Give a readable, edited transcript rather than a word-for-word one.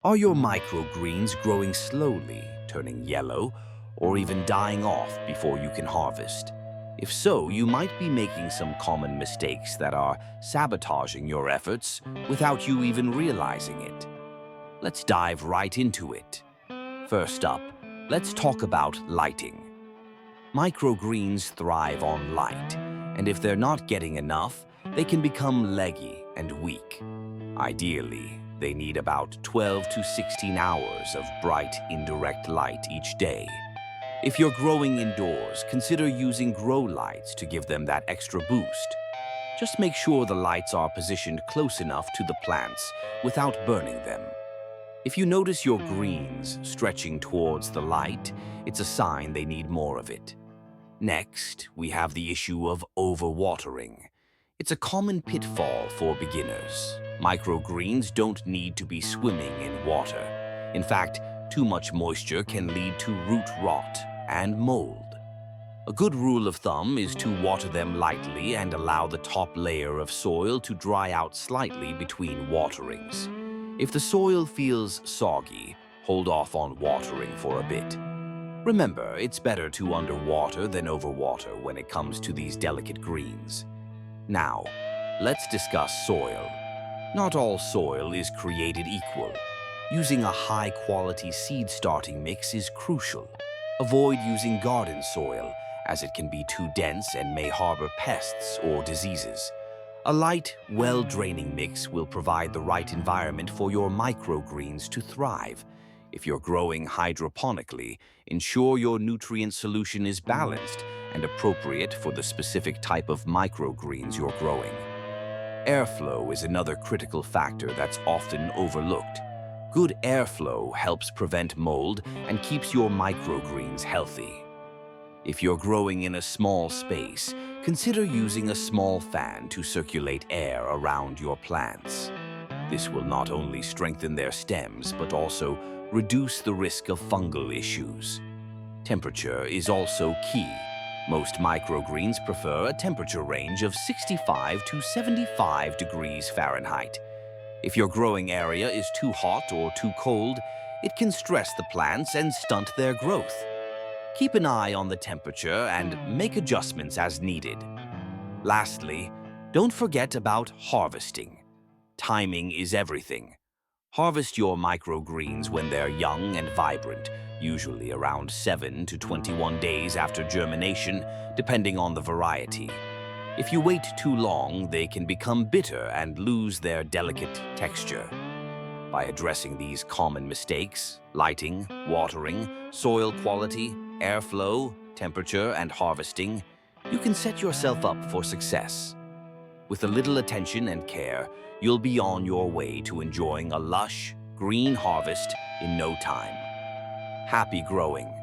Are your microgreens growing slowly, turning yellow, or even dying off before you can harvest? If so, you might be making some common mistakes that are sabotaging your efforts without you even realizing it. Let's dive right into it. First up, let's talk about lighting. Microgreens thrive on light, and if they're not getting enough, they can become leggy and weak. Ideally, they need about 12 to 16 hours of bright, indirect light each day. If you're growing indoors, consider using grow lights to give them that extra boost. Just make sure the lights are positioned close enough to the plants without burning them. If you notice your greens stretching towards the light, it's a sign they need more of it. Next, we have the issue of overwatering. It's a common pitfall for beginners. Microgreens don't need to be swimming in water. In fact, too much moisture can lead to root rot and mold. A good rule of thumb is to water them lightly and allow the top layer of soil to dry out slightly between waterings. If the soil feels soggy, hold off on watering for a bit. Remember, it's better to underwater than overwater when it comes to these delicate greens. Now, let's discuss soil. Not all soil is created equal. Using a high-quality seed starting mix is crucial. Avoid using garden soil, as it can be too dense and may harbor pests or diseases. A light, well-draining mix will provide the right environment for your microgreens to thrive. If you're growing hydroponically, ensure your nutrient solution is balanced and appropriate for the specific type of microgreens you're growing. Airflow is another critical factor that's often overlooked. Good airflow helps prevent mold and keeps your microgreens healthy. If you're growing in a small space, consider using a small fan to circulate air around your plants. This will not only strengthen their stems, but also reduce the risk of fungal issues. Temperature is also key. Most microgreens prefer a temperature range of 65 to 75 degrees Fahrenheit. If your growing area is too hot or too cold, it can stress the plants and stunt their growth. Keep an eye on the temperature and make adjustments as needed. Lastly, don't forget about harvesting. Timing is everything. Harvest your microgreens when they're young and vibrant, usually around 7 to 21 days after germination, depending on the variety. If you wait too long, they can become bitter and lose their delicate texture. By addressing these common mistakes, lighting, watering, soil quality, airflow, temperature, and harvesting, you can set yourself up for success. With a little attention and care, you'll be on your way to enjoying a lush, green harvest in no time. Happy growing!